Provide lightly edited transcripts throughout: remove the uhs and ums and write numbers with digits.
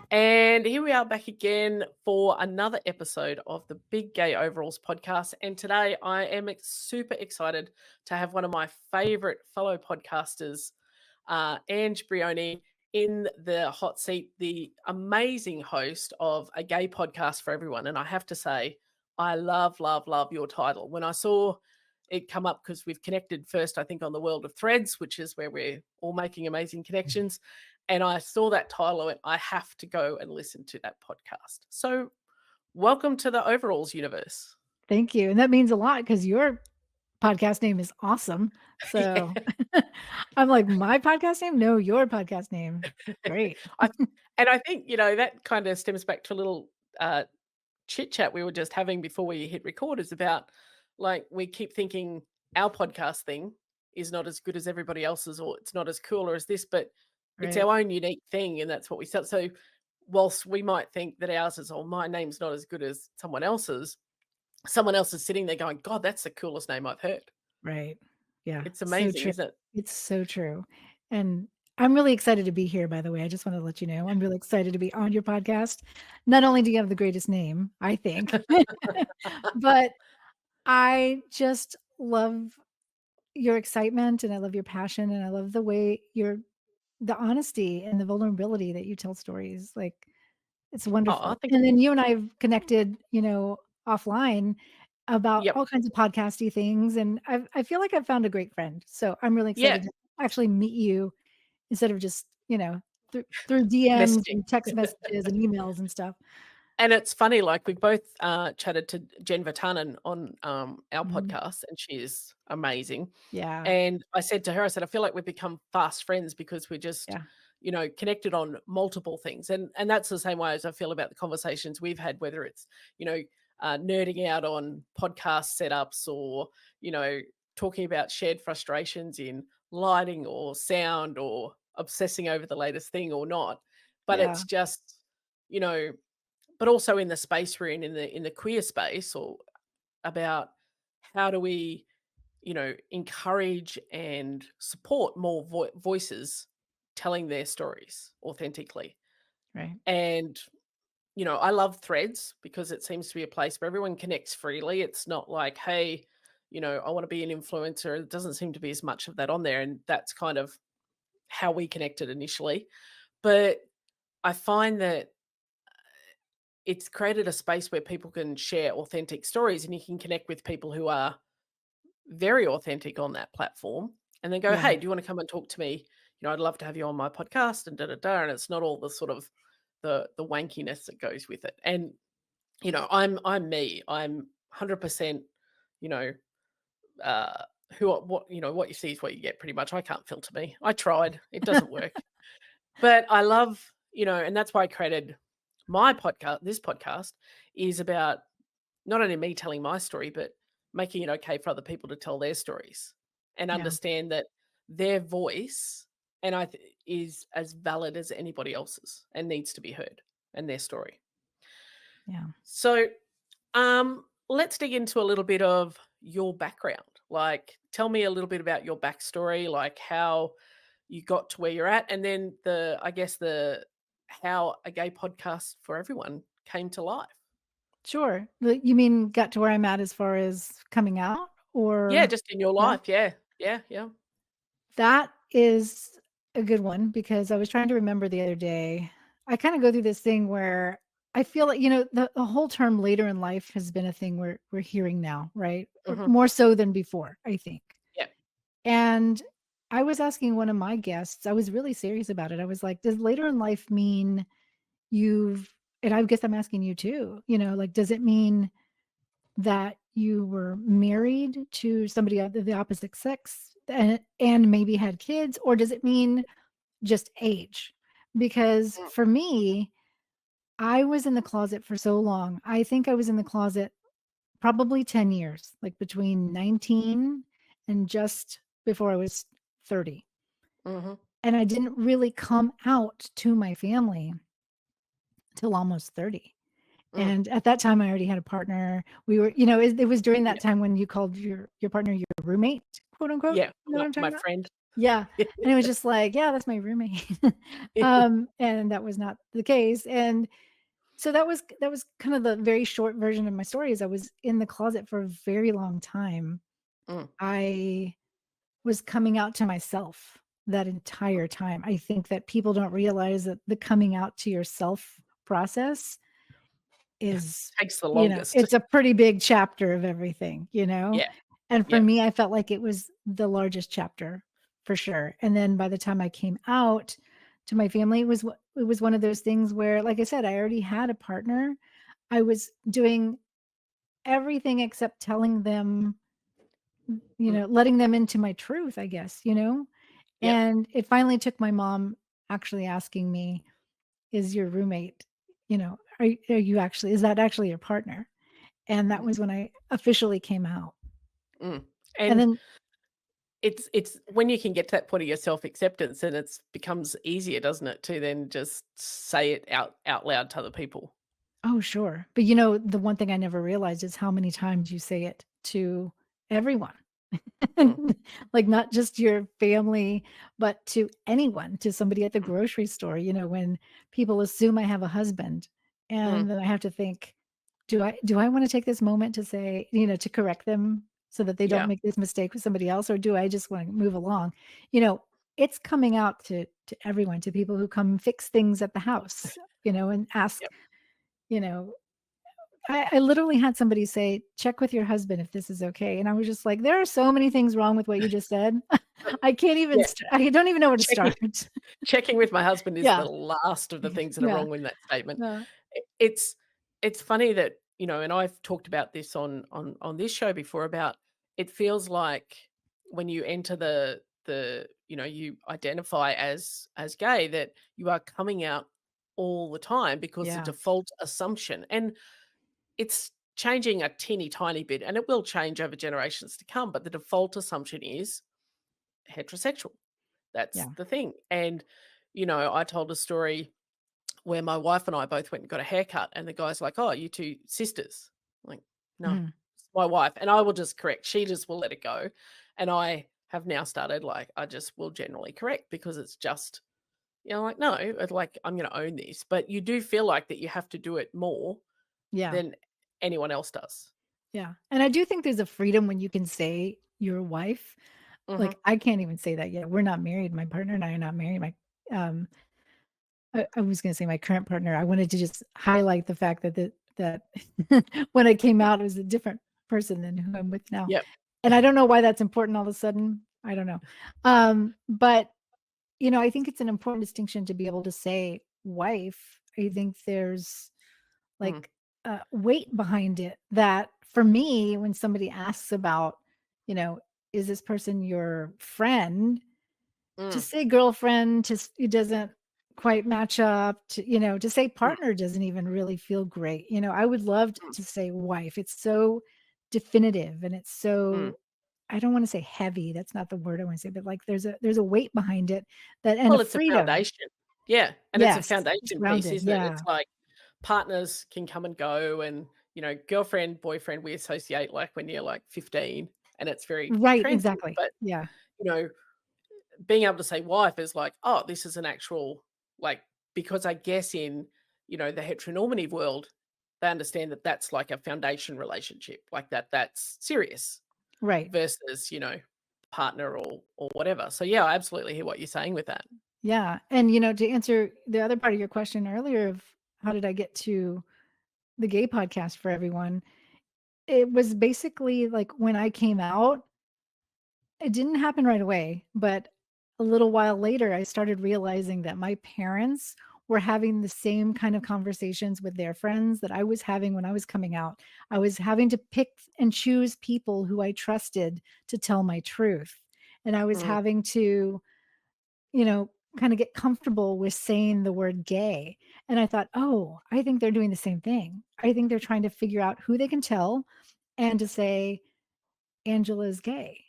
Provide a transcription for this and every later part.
And here we are back again for another episode of the Big Gay Overalls podcast. And today I am super excited to have one of my favorite fellow podcasters, Angela Briones, in the hot seat, the amazing host of a gay podcast for everyone. And I have to say, I love, love, love your title. When I saw it come up, because we've connected first, I think, on the World of Threads, which is where we're all making amazing connections. And I saw that title, I went, I have to go and listen to that podcast. So welcome to the Overalls universe. Thank you. And that means a lot because your podcast name is awesome. Yeah. So I'm like, my podcast name? No, your podcast name. Great. I think, that kind of stems back to a little chit chat we were just having before we hit record, is about, like, we keep thinking our podcast thing is not as good as everybody else's, or it's not as cool or as this, but it's Right. our own unique thing, and that's what we sell. So whilst we might think that ours is, oh, my name's not as good as someone else's, someone else is sitting there going, God, that's the coolest name I've heard. Right. Yeah. It's So amazing, true. isn't it? It's so true. And I'm really excited to be here, by the way. I just want to let you know, I'm really excited to be on your podcast. Not only do you have the greatest name, I think, but I just love your excitement and I love your passion and I love the way the honesty and the vulnerability that you tell stories. Like, it's Oh, wonderful. thank And then you. you and I have connected, offline about Yep. all kinds of podcasty things, and I feel like I've found a great friend. So I'm really Yeah. excited to actually meet you instead of just, through DMs Messaging. and text messages and emails and stuff. And it's funny, like, we both chatted to Jen Vatanen on our Mhm. podcast, and she is amazing. Yeah. And I said to her, I said, I feel like we've become fast friends because we're just, Yeah. connected on multiple things. And that's the same way as I feel about the conversations we've had, whether it's, nerding out on podcast setups, or, talking about shared frustrations in lighting or sound, or obsessing over the latest thing or not. But Yeah. it's just, you know, but also in the space we're in the queer space, or about how do we, encourage and support more voices telling their stories authentically. Right. And, I love Threads because it seems to be a place where everyone connects freely. It's not like, hey, I want to be an influencer. It doesn't seem to be as much of that on there. And that's kind of how we connected initially. But I find that it's created a space where people can share authentic stories, and you can connect with people who are very authentic on that platform, and then go, Yeah. "Hey, do you wanna come and talk to me? I'd love to have you on my podcast," and da da da, and it's not all the sort of the wankiness that goes with it. And, I'm me. I'm 100%, you know, uh, what you see is what you get, pretty much. I can't filter me. I tried, it doesn't work. But I love, and that's why I created my podcast. This podcast is about not only me telling my story, but making it okay for other people to tell their stories, and Yeah. understand that their voice, is as valid as anybody else's, and needs to be heard, and their story. Yeah. So, let's dig into a little bit of your background. Like, tell me a little bit about your backstory, like how you got to where you're at, and then I guess the how a gay podcast for everyone came to life. Sure. You mean got to where I'm at as far as coming out Yeah, or just in your yeah? life. Yeah, yeah, yeah. That is a good one because I was trying to remember the other day. I kinda go through this thing where I feel like, the whole term later in life has been a thing we're hearing now, right? Or Mhm. more so than before, I think. Yeah. And I was asking one of my guests, I was really serious about it. I was like, "Does later in life mean you've" and I guess I'm asking you too, like, does it mean that you were married to somebody of the opposite sex and maybe had kids, or does it mean just age? Because Mm. for me, I was in the closet for so long. I think I was in the closet probably 10 years, like between 19 and just before I was 30. Mhm. And I didn't really come out to my family till almost 30. Mm. And at that time, I already had a partner. We were, it was during that Yeah. time when you called your partner your roommate, quote unquote. Yeah. You know what I'm My talking about? friend. Yeah, and it was just like, "Yeah, that's my roommate." And that was not the case, and so that was kind of the very short version of my story is I was in the closet for a very long time. Mm, I was coming out to myself that entire time. I think that people don't realize that the coming out to yourself process is, takes the longest. it's a pretty big chapter of everything, you know? Yeah, And for yep, me, I felt like it was the largest chapter for sure. And then by the time I came out to my family, it was one of those things where, like I said, I already had a partner. I was doing everything except telling them, mm, letting them into my truth, I guess, you know? yep, And it finally took my mom actually asking me, "Is your roommate, are you actually is that actually your partner?" And that mm, was when I officially came out. mm. And And then it's when you can get to that point of your self-acceptance, and it's becomes easier, doesn't it, to then just say it out loud to other people. oh, sure. But, the one thing I never realized is how many times you say it to everyone. Mm, Like, not just your family, but to anyone, to somebody at the mm, grocery store, when people assume I have a husband, mm, and then I have to think, "Do I wanna take this moment to say," to correct them so that they don't yeah, make this mistake with somebody else, or do I just wanna move along? You know, it's coming out to everyone, to people who come fix things at the house, and ask, yep, you know I literally had somebody say, "Check with your husband if this is okay," and I was just like, "There are so many things wrong with what you just said. I can't even yeah, I don't even know where to checking start." checking with my husband is the Yeah. last of the things that are Yeah. wrong with that statement. No. It's funny that, and I've talked about this on this show before about it feels like when you enter you identify as gay, that you are coming out all the time because the Yeah. default assumption, and it's changing a teeny tiny bit, and it will change over generations to come, but the default assumption is heterosexual. That's Yeah. the thing. And, I told a story where my wife and I both went and got a haircut, and the guy's like, "Oh, you two sisters?" I'm like, "No, Mhm. it's my wife." And I will just correct. She just will let it go. And I have now started, like, I just will generally correct because it's just, like, no, like, I'm going to own this. But you do feel like that you have to do it more Yeah. than anyone else does. Yeah. And I do think there's a freedom when you can say your wife. Hmm. Like, I can't even say that yet. We're not married. My partner and I are not married. Um I was gonna say my current partner, I wanted to just highlight the fact that when I came out, it was a different person than who I'm with now, Yep. and I don't know why that's important all of a sudden, I don't know. But, I think it's an important distinction to be able to say wife. I think there's, Mm, like, weight behind it that for me, when somebody asks about, you know, "Is this person your friend?" To mm, say girlfriend it doesn't quite match up to say mm, partner doesn't even really feel great. I would love mm, to say wife. It's so definitive and it's mm. so I don't wanna say heavy, that's not the word I wanna say, but, like, there's a weight behind it that and a Well, it's a freedom. foundation. Yeah, and it's a Yes, it's foundation piece, grounded, isn't it? yeah. It's like partners can come and go, and, girlfriend, boyfriend, we associate, like, when you're, like, 15, and it's very Right, transient, exactly. but, Yeah. you know, being able to say wife is like, "Oh, this is an actual," like, because I guess in, the heteronormative world, they understand that that's like a foundation relationship, like that's serious Right. versus, partner or whatever. So, yeah, I absolutely hear what you're saying with that. Yeah, and, to answer the other part of your question earlier of how did I get to the gay podcast for everyone, it was basically, like, when I came out, it didn't happen right away, but a little while later, I started realizing that my parents were having the same kind of conversations with their friends that I was having when I was coming out. I was having to pick and choose people who I trusted to tell my truth, and I was Mm, having to, kinda get comfortable with saying the word gay, and I thought, "Oh, I think they're doing the same thing." I think they're trying to figure out who they can tell and to say, "Angela's gay,"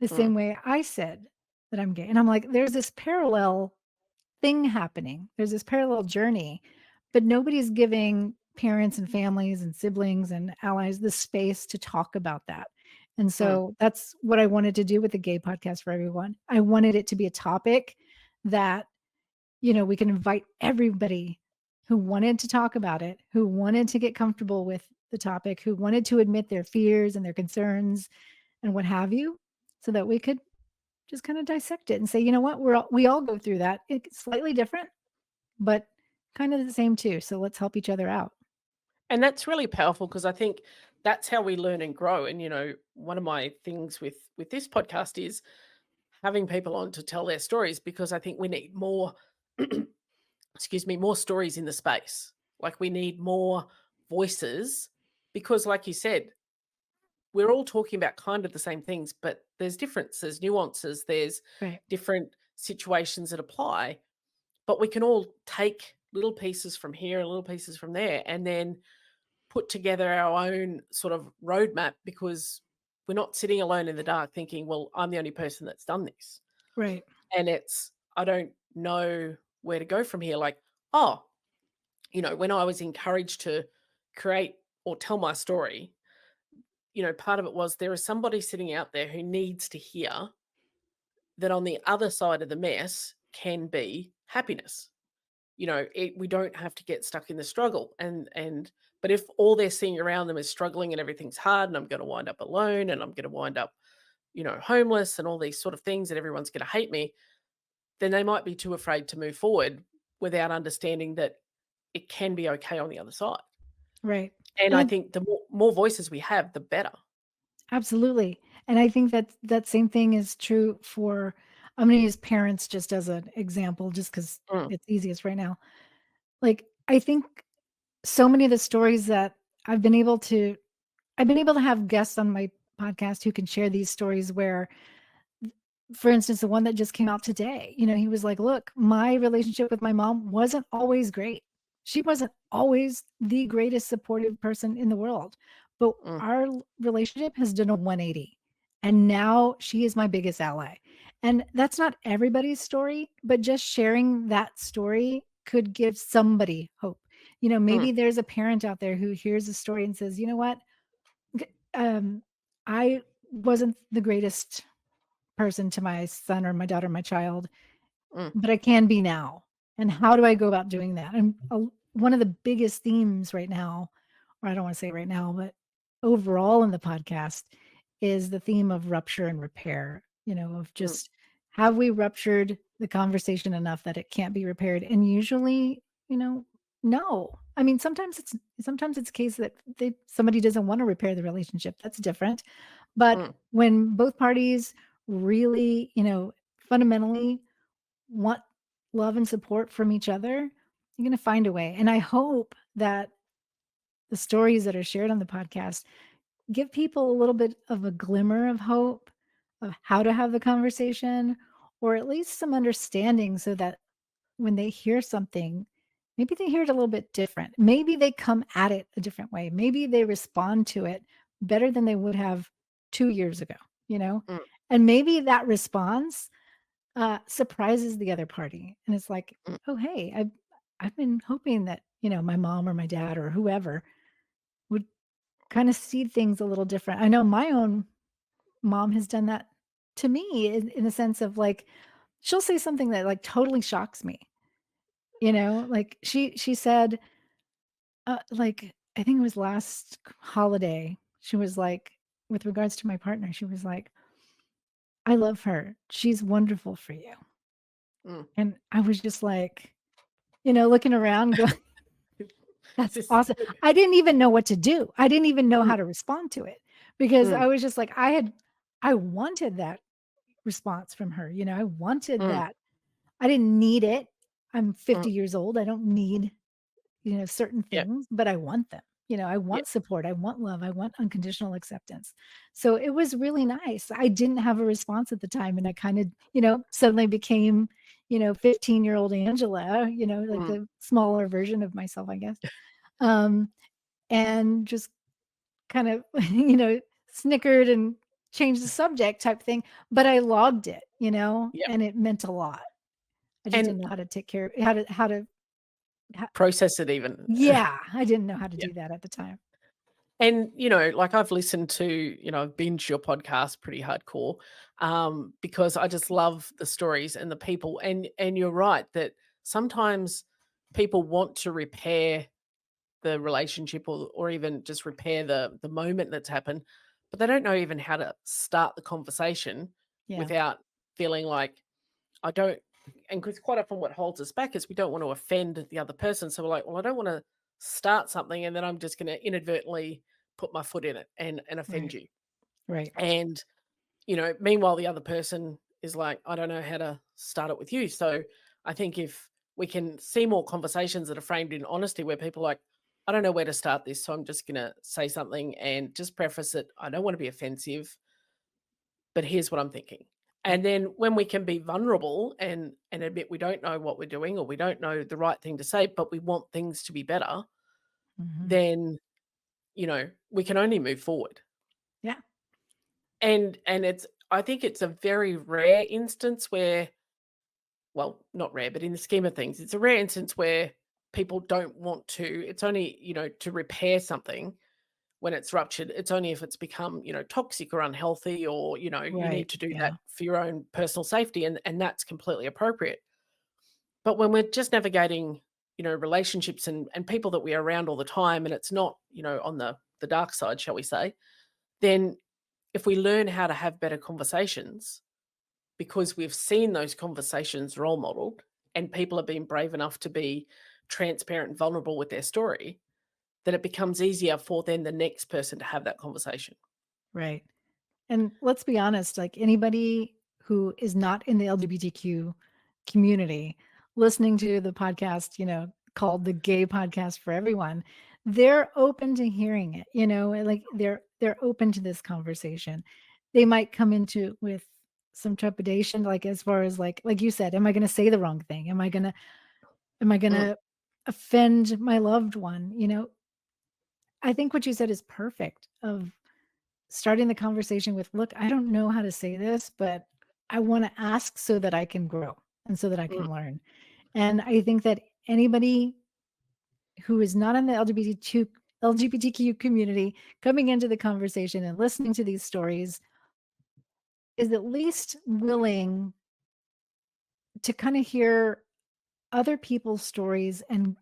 the mm, same way I said that I'm gay, and I'm like, "There's this parallel thing happening. There's this parallel journey, but nobody's giving parents and families and siblings and allies the space to talk about that." And Mm. so that's what I wanted to do with the gay podcast for everyone. I wanted it to be a topic that, we can invite everybody who wanted to talk about it, who wanted to get comfortable with the topic, who wanted to admit their fears and their concerns and what have you, so that we could just kind of dissect it and say, you know what, we all go through that. It's slightly different, but kind of the same too. So let's help each other out. And that's really powerful because I think that's how we learn and grow. And one of my things with this podcast is having people on to tell their stories, because I think we need more excuse me, more stories in the space. Like, we need more voices, because like you said, we're all talking about kind of the same things, but there's differences, nuances, there's Right. different situations that apply, but we can all take little pieces from here and little pieces from there and then put together our own sort of roadmap, because we're not sitting alone in the dark thinking, well, I'm the only person that's done this. Right. And I don't know where to go from here. Like, oh, when I was encouraged to create or tell my story, part of it was there is somebody sitting out there who needs to hear that on the other side of the mess can be happiness. We don't have to get stuck in the struggle. But if all they're seeing around them is struggling and everything's hard, and I'm going to wind up alone, and I'm going to wind up, homeless, and all these sort of things, and everyone's going to hate me, then they might be too afraid to move forward without understanding that it can be okay on the other side. Right. And And I I think the more voices we have, the better. Absolutely. And I think that that same thing is true for, I'm going to use parents just as an example, just because Mm, it's easiest right now. Like, I think so many of the stories that I've been able to, I've been able to have guests on my podcast who can share these stories where, for instance, the one that just came out today, he was like, look, my relationship with my mom wasn't always great. She wasn't always the greatest supportive person in the world, but mm, our relationship has done a 180. And now she is my biggest ally. And that's not everybody's story, but just sharing that story could give somebody hope. mm, Maybe there's a parent out there who hears a story and says, you know what? G- Um, I wasn't the greatest person to my son or my daughter, my child, mm, but I can be now. And how do I go about doing that? And one of the biggest themes right now, or I don't want to say right now, but overall in the podcast is the theme of rupture and repair, of mm, just, have we ruptured the conversation enough that it can't be repaired? And usually, no. I mean, sometimes it's a case that somebody doesn't want to repair the relationship. That's different. But mm, when both parties really, fundamentally want love and support from each other, you're going to find a way. And I hope that the stories that are shared on the podcast give people a little bit of a glimmer of hope of how to have the conversation, or at least some understanding, so that when they hear something, maybe they hear it a little bit different. Maybe they come at it a different way. Maybe they respond to it better than they would have 2 years ago, you know? mm, And maybe that response surprises the other party. And it's like, mm, oh, hey, I've been hoping that, my mom or my dad or whoever would kind of see things a little different. I know my own mom has done that to me in the sense of, like, she'll say something that, like, totally shocks me. Like, she said, like, I think it was last holiday, she was like, with regards to my partner, she was like, "I love her. She's wonderful for you." mm. And I was just like, looking around going, "That's This awesome." I didn't even know what to do. I didn't even know mm, how to respond to it, because mm, I was just like, I wanted that response from her. I wanted mm, that. I didn't need it. I'm mm. 50 years old. I don't need, certain Yep, things, but I want them. I yep, want support. I want love. I want unconditional acceptance. So it was really nice. I didn't have a response at the time. And I kind of, suddenly became, 15-year-old Angela, like mm, the smaller version of myself, I guess. Um, and just kind of, snickered and changed the subject type thing. But I logged it, yep. and it meant a lot. I just And didn't know how to take care, how to, process it even. yeah, I didn't know how to Yeah. do that at the time. And, like I've listened to, I've binged your podcast pretty hardcore, because I just love the stories and the people. And you're right that sometimes people want to repair the relationship, or even just repair the moment that's happened, but they don't know even how to start the conversation Yeah. without feeling like I don't. And because quite often what holds us back is we don't want to offend the other person. So we're like, well, I don't want to start something and then I'm just going to inadvertently put my foot in it and offend Right. you. Right. And, meanwhile, the other person is like, I don't know how to start it with you. So I think if we can see more conversations that are framed in honesty where people are like, I don't know where to start this. So I'm just going to say something and just preface it. I don't want to be offensive, but here's what I'm thinking. Right. And then when we can be vulnerable and admit we don't know what we're doing or we don't know the right thing to say, but we want things to be better, Mhm. then, we can only move forward. Yeah. And it's I think it's a very rare instance where, well, not rare, but in the scheme of things, it's a rare instance where people don't want to. It's only, to repair something when it's ruptured. It's only if it's become, toxic or unhealthy, or, you Right. need to do that Yeah. for your own personal safety, and that's completely appropriate. But when we're just navigating, relationships and people that we are around all the time, and it's not, on the dark side, shall we say, then if we learn how to have better conversations because we've seen those conversations role modeled and people have been brave enough to be transparent and vulnerable with their story, then it becomes easier for then the next person to have that conversation. Right. And let's be honest, like anybody who is not in the LGBTQ community listening to the podcast, called the Gay Podcast for Everyone, they're open to hearing it, and like they're open to this conversation. They might come into it with some trepidation, like as far as like you said, am I gonna say the wrong thing? Am I Mm, gonna offend my loved one? I think what you said is perfect of starting the conversation with, "Look, I don't know how to say this, but I wanna ask so that I can grow and so that I mm, can learn." And I think that anybody who is not in the LGBTQ community coming into the conversation and listening to these stories is at least willing to kinda hear other people's stories and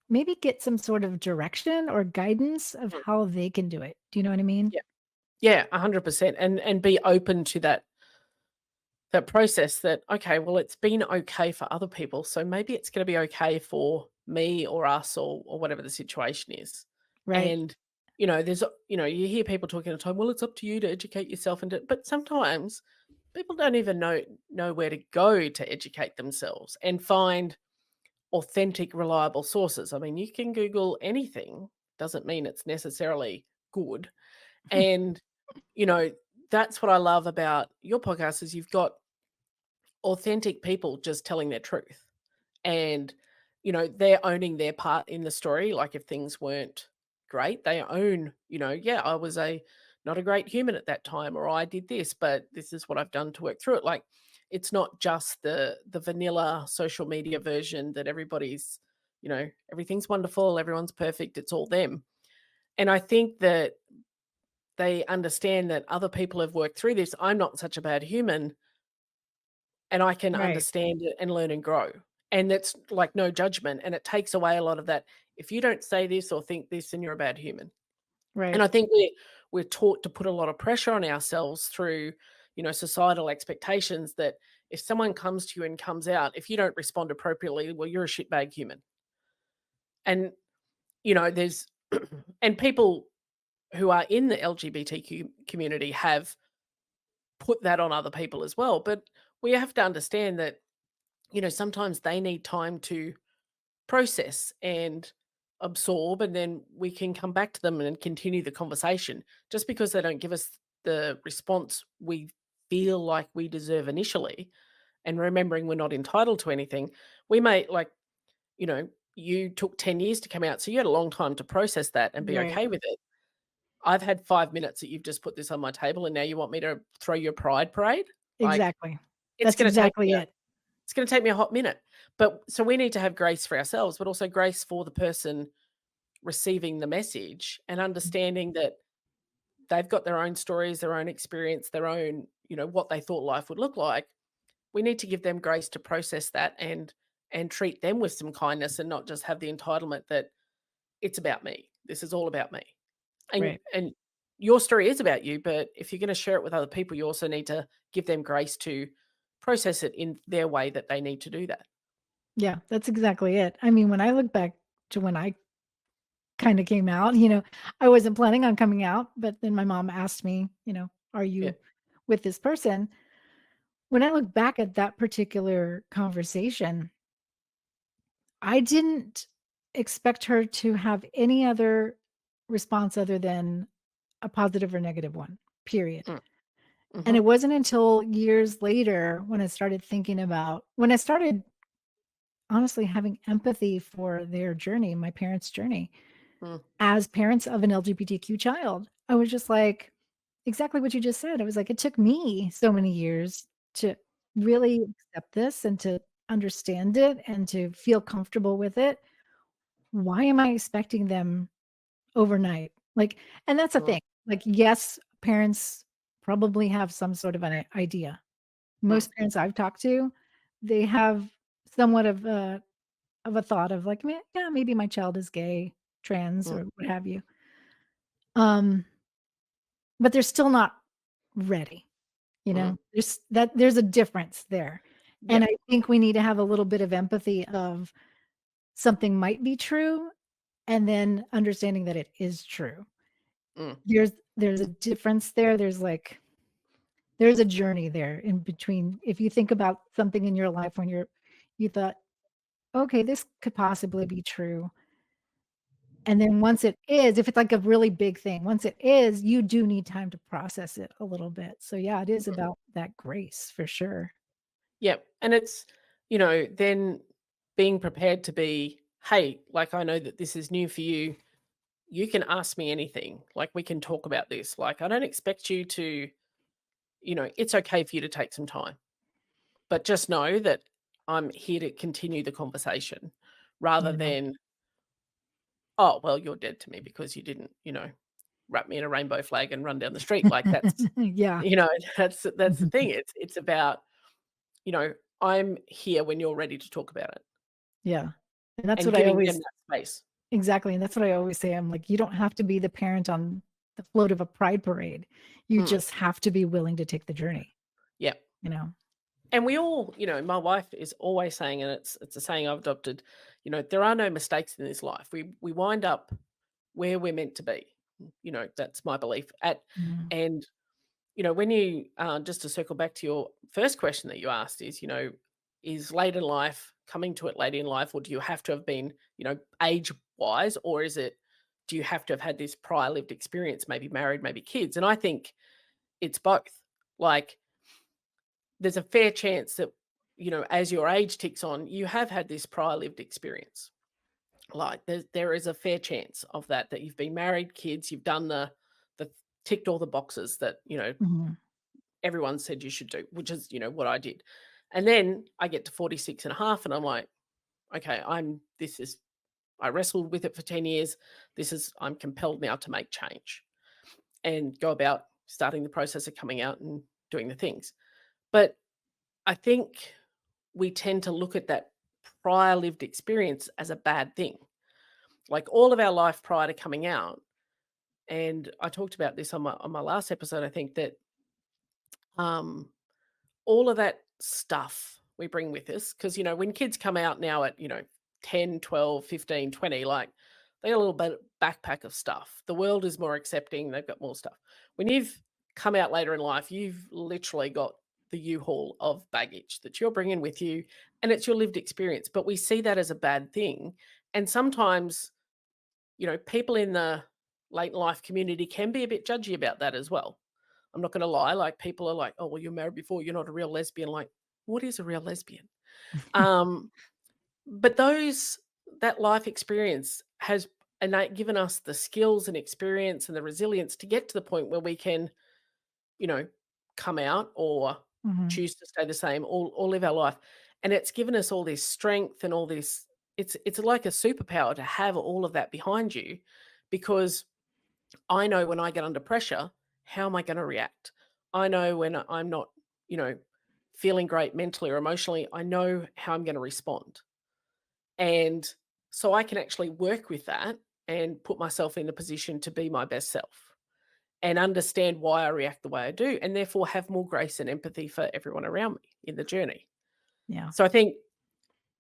maybe get some sort of direction or guidance of mm. how they can do it. Do you know what I mean? Yeah. Yeah, 100%. And be open to that process that, okay, well, it's been okay for other people, so maybe it's gonna be okay for me or us, or whatever the situation is. Right. And, there's you hear people talking all the time, "Well, it's up to you to educate yourself," but sometimes people don't even know where to go to educate themselves and find authentic, reliable sources. I mean, you can Google anything, doesn't mean it's necessarily good. And, you know, that's what I love about your podcast is you've got authentic people just telling their truth. And, they're owning their part in the story. Like if things weren't great, they own, yeah, I was a not a great human at that time, or I did this, but this is what I've done to work through it. Like it's not just the vanilla social media version that everybody's, everything's wonderful, everyone's perfect, it's all them. And I think that they understand that other people have worked through this. I'm not such a bad human, and I can Right. understand it and learn and grow. And that's like no judgment. And it takes away a lot of that. If you don't say this or think this, then you're a bad human. And Right. I think we're taught to put a lot of pressure on ourselves through, societal expectations that if someone comes to you and comes out, if you don't respond appropriately, well, you're a shitbag human. And, there's and people who are in the LGBTQ community have put that on other people as well. But we have to understand that, sometimes they need time to process and absorb, and then we can come back to them and continue the conversation. Just because they don't give us the response we feel like we deserve initially, and remembering we're not entitled to anything, we may like, you took 10 years to come out, so you had a long time to process that and be Right. okay with it. I've had 5 minutes that you've just put this on my table, and now you want me to throw your pride parade? Like, Exactly. it's That's going to take exactly me it. it's gonna take me a hot minute. But so we need to have grace for ourselves, but also grace for the person receiving the message and understanding that they've got their own stories, their own experience, their own, what they thought life would look like. We need to give them grace to process that and treat them with some kindness and not just have the entitlement that it's about me. This is all about me. And Right. and your story is about you, but if you're going to share it with other people, you also need to give them grace to process it in their way that they need to do that. Yeah, that's exactly it. I mean, when I look back to when I kinda came out, I wasn't planning on coming out, but then my mom asked me, "Are Yeah. you with this person?" When I look back at that particular conversation, I didn't expect her to have any other response other than a positive or negative one, period. Mm. And Mhm. it wasn't until years later when I started honestly having empathy for their journey, my parents' journey, Mm. as parents of an LGBTQ child. I was just like, exactly what you just said. I was like, it took me so many years to really accept this and to understand it and to feel comfortable with it. Why am I expecting them overnight? Like, and that's the Mm. thing. Like, yes, parents probably have some sort of an idea. Mm. Most parents I've talked to, they have somewhat of a thought of like, yeah, maybe my child is gay, trans, Mm. or what have you. Um, but they're still not ready. Mm. There's a difference there. Yeah. And I think we need to have a little bit of empathy of something might be true and then understanding that it is true. Mm. There's a difference there. There's a journey there in between. If you think about something in your life when you thought, okay, this could possibly be true. And then once it is, if it's like a really big thing, once it is, you do need time to process it a little bit. So yeah, it is Mm. about that grace for sure. Yeah. And it's, then being prepared to be, hey, like I know that this is new for you. You can ask me anything. Like we can talk about this. Like I don't expect you to, it's okay for you to take some time. But just know that I'm here to continue the conversation rather Yeah. than, "Oh, well, you're dead to me because you didn't, wrap me in a rainbow flag and run down the street." Like, that's Yeah, you know, that's the mhm, thing. It's about, you know, I'm here when you're ready to talk about it yeah, and that's and what I giving them always that space. exactly, and that's what I always say, I'm like, "You don't have to be the parent on the float of a pride parade. You Mm, just have to be willing to take the journey," yeah. you know? And we all, my wife is always saying, and it's a saying I've adopted, there are no mistakes in this life. We wind up where we're meant to be. That's my belief. Mhm, And when you just to circle back to your first question that you asked is late in life coming to it late in life, or do you have to have been, age wise, or do you have to have had this prior lived experience, maybe married, maybe kids? And I think it's both. Like there's a fair chance that, as your age ticks on, you have had this prior lived experience. Like there is a fair chance of that you've been married, kids, you've done the ticked all the boxes that, mhm, everyone said you should do, which is, what I did. And then I get to 46 and a half and I'm like, okay, I wrestled with it for 10 years. I'm compelled now to make change and go about starting the process of coming out and doing the things. But I think we tend to look at that prior lived experience as a bad thing. Like all of our life prior to coming out, and I talked about this on my last episode, I think that um all of that stuff we bring with us because when kids come out now at 10, 12, 15, 20, like they got a little bit backpack of stuff. The world is more accepting, they've got more stuff. When you've come out later in life, you've literally got the U-Haul of baggage that you're bringing with you, and it's your lived experience, but we see that as a bad thing. And sometimes people in the late life community can be a bit judgy about that as well. I'm not going to lie. Like people are like, "Oh, well, you're married before. You're not a real lesbian." Like, what is a real lesbian? Um, but that life experience has given us the skills and experience and the resilience to get to the point where we can, you know, come out or mhm, choose to stay the same or live our life. And it's given us all this strength and all this. it's like a superpower to have all of that behind you, because I know when I get under pressure, how am I going to react? I know when I'm not, you know, feeling great mentally or emotionally, I know how I'm going to respond. And so I can actually work with that and put myself in the position to be my best self and understand why I react the way I do, and therefore have more grace and empathy for everyone around me in the journey. Yeah. So I think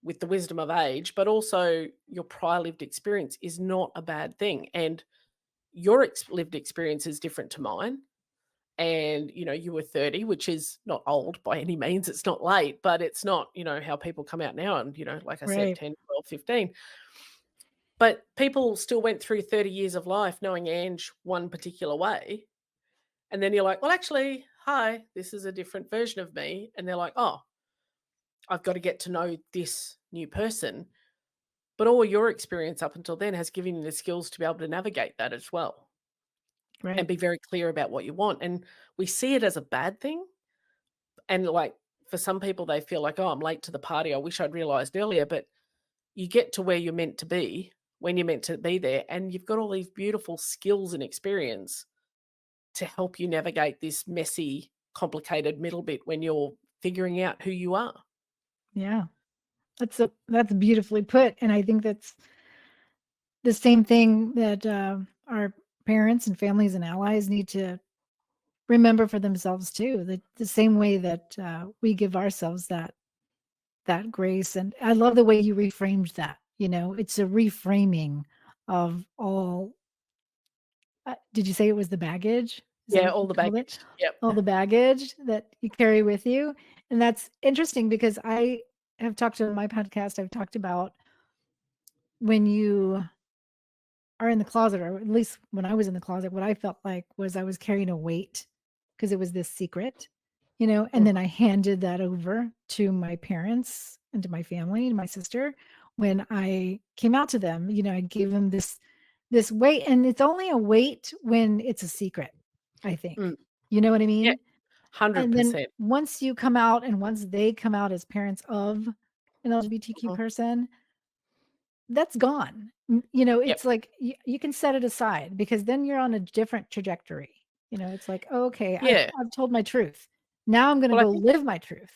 with the wisdom of age, but also your prior lived experience is not a bad thing. And your lived experience is different to mine. And, you were 30, which is not old by any means. It's not late, but it's not, how people come out now and, like I said, Right. 10, 12, 15. But people still went through 30 years of life knowing Ange one particular way. And then you're like, well, actually, hi, this is a different version of me. And they're like, oh, I've got to get to know this new person. But all your experience up until then has given you the skills to be able to navigate that as well and Right. be very clear about what you want. And we see it as a bad thing. And like for some people, they feel like, oh, I'm late to the party. I wish I'd realized earlier. But you get to where you're meant to be when you're meant to be there. And you've got all these beautiful skills and experience to help you navigate this messy, complicated middle bit when you're figuring out who you are. Yeah. That's beautifully put, and I think that's the same thing that, our parents and families and allies need to remember for themselves too, the same way that, we give ourselves that grace, and I love the way you reframed that, it's a reframing of all did you say it was the baggage? Is that Yeah, what all you the called it? baggage. Yep. All the baggage that you carry with you, and that's interesting because I have talked on my podcast, I've talked about when you are in the closet, or at least when I was in the closet, what I felt like was I was carrying a weight because it was this secret, and then Mhm. I handed that over to my parents and to my family and my sister when I came out to them, I gave them this weight, and it's only a weight when it's a secret, I think. Mm. You know what I Yeah, mean? And then 100%. once you come out and once they come out as parents of an LGBTQ Mhm. person, that's gone. Yep. It's like you can set it aside because then you're on a different trajectory. It's like, "Oh, okay, Yeah. I've told my truth. Now I'm gonna Well, I go think live my truth."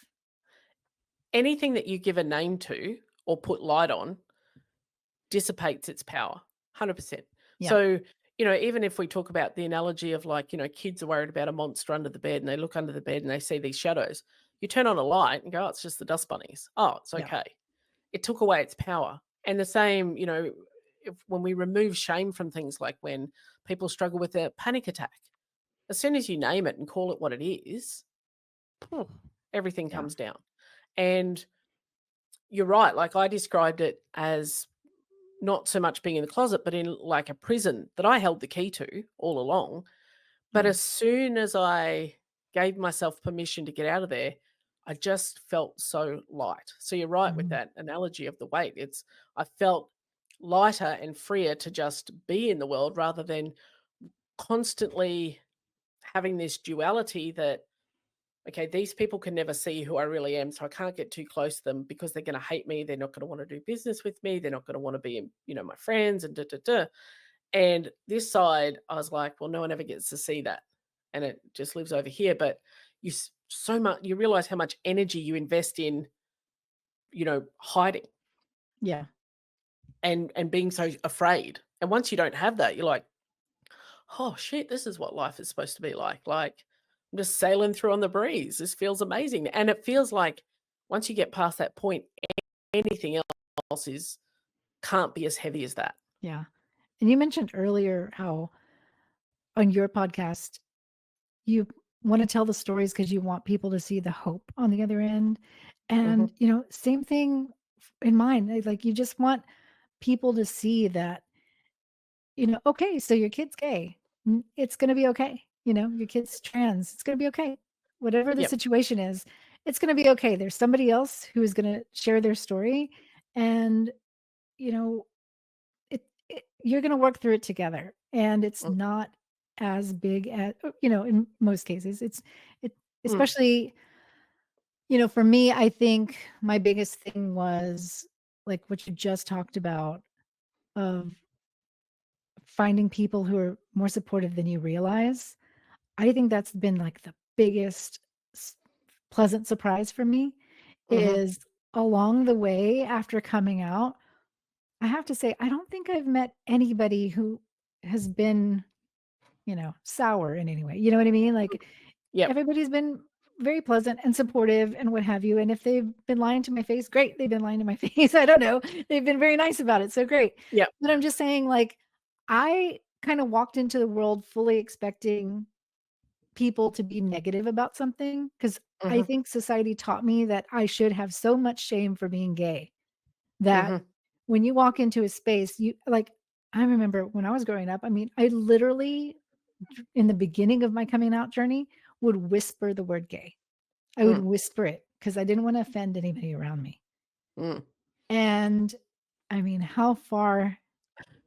anything that you give a name to or put light on dissipates its power, 100%. Yeah, So, even if we talk about the analogy of like, kids are worried about a monster under the bed and they look under the bed and they see these shadows, you turn on a light and go, oh, it's just the dust bunnies. Oh, it's yeah, okay. It took away its power. And the same, when we remove shame from things, like when people struggle with a panic attack, as soon as you name it and call it what it is, phew, everything yeah, comes down. And you're right. Like I described it as not so much being in the closet, but in like a prison that I held the key to all along. But yeah, as soon as I gave myself permission to get out of there, I just felt so light. So you're right with mhm, that analogy of the weight. I felt lighter and freer to just be in the world rather than constantly having this duality that, okay, these people can never see who I really am, so I can't get too close to them because they're going to hate me. They're not going to want to do business with me. They're not going to want to be, my friends and da da da. And this side, I was like, well, no one ever gets to see that, and it just lives over here. But so much, you realize how much energy you invest in, hiding yeah, and being so afraid. And once you don't have that, you're like, oh shit, this is what life is supposed to be like. Like I'm just sailing through on the breeze. This feels amazing. And it feels like once you get past that point, anything else is can't be as heavy as that. yeah. And you mentioned earlier how on your podcast, you wanna tell the stories because you want people to see the hope on the other end, Mhm. and, same thing in mine, like, you just want people to see that, "Okay, so your kid's gay. It's gonna be okay." "Your kid's trans. It's gonna be okay." Whatever the Yep. situation is, it's gonna be okay. There's somebody else who is gonna share their story, and, you know, you're gonna work through it together, and it's Mm. not as big as in most cases, it Mm. especially, for me, I think my biggest thing was like what you just talked about of finding people who are more supportive than you realize. I think that's been like the biggest s pleasant surprise for me Mhm. is along the way after coming out, I have to say, I don't think I've met anybody who has been, sour in any way. You know what I mean? Like, Yep. everybody's been very pleasant and supportive and what have you, and if they've been lying to my face, great, they've been lying to my face, I don't know. They've been very nice about it, so great. Yep. But I'm just saying, like, I kinda walked into the world fully expecting people to be negative about something because I Mhm. think society taught me that I should have so much shame for being gay that Mhm. when you walk into a space, you like, I remember when I was growing up, I mean, I literally, in the beginning of my coming out journey, would whisper the word gay. I would Mm. whisper it because I didn't want to offend anybody around me. Mm. And I mean, how far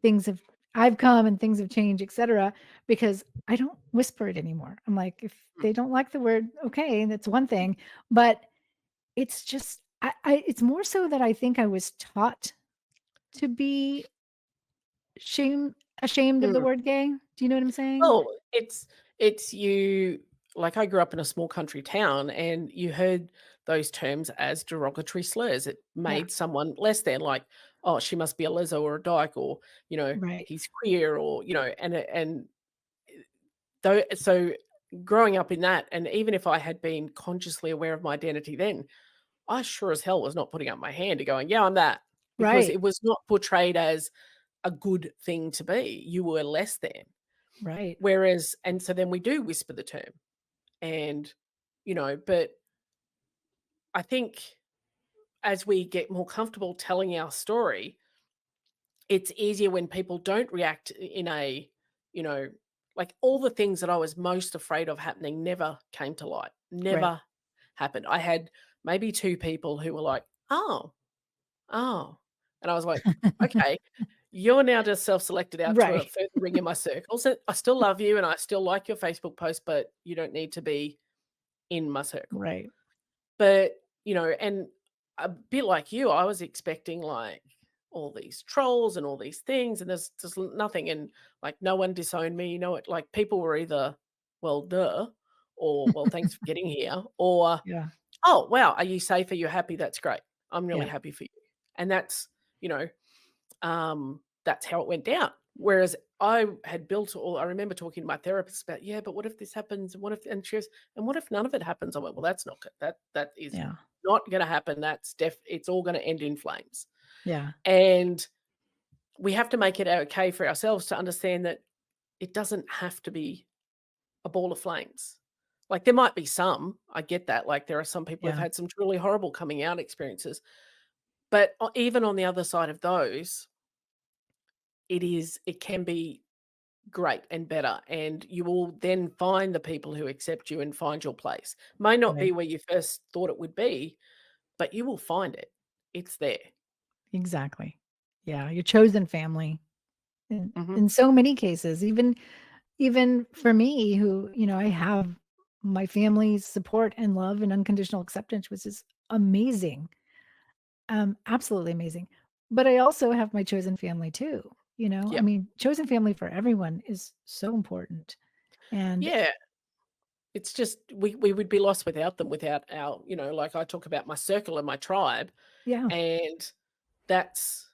things have I've come and things have changed, etcetera, because I don't whisper it anymore. I'm like, if Mm. they don't like the word, okay, that's one thing. But it's just it's more so that I think I was taught to be ashamed of the Mm. word gay. Do you know what I'm saying? Well, it's you like, I grew up in a small country town, and you heard those terms as derogatory slurs. It Yeah, made someone less than, like, "Oh, she must be a leso or a dyke," or, right, "He's queer," or, and though so growing up in that, and even if I had been consciously aware of my identity then, I sure as hell was not putting up my hand and going, "Yeah, I'm that," because right, it was not portrayed as a good thing to be. You were less than. right. Whereas and so then we do whisper the term and, but I think as we get more comfortable telling our story, it's easier when people don't react in a, you know, like all the things that I was most afraid of happening never came to light, Right. never happened. I had maybe 2 people who were like, "Oh, oh," and I was like, "Okay, you're now just self-selected out to a Right. further ring in my circles. I still love you and I still like your Facebook post, but you don't need to be in my circle." Right. But, and a bit like you, I was expecting like all these trolls and all these things, and there's just nothing. And like no one disowned me, like people were either, well, duh, or well, thanks for getting here, or Yeah. oh, wow, are you safe? Are you happy? That's great. I'm really Yeah. happy for you. And you know, that's how it went down. Whereas I remember talking to my therapist about, yeah, but what if this happens? And what if, and she goes, and what if none of it happens? I went, well, that's not good. That is Yeah. not going to happen. It's all going to end in flames. Yeah. And we have to make it okay for ourselves to understand that it doesn't have to be a ball of flames. Like there might be some, I get that. Like there are some people who've Yeah. had some truly horrible coming out experiences. But even on the other side of those, it can be great and better, and you will then find the people who accept you and find your place. May not be Right. where you first thought it would be, but you will find it. It's there. Exactly. Yeah, your chosen family Mhm. in so many cases, even for me who, I have my family's support and love and unconditional acceptance, which is amazing. Absolutely amazing. But I also have my chosen family too, I Yep. mean, chosen family for everyone is so important. And Yeah. It's just we would be lost without them, without our, like I talk about my circle and my tribe, yeah, and that's,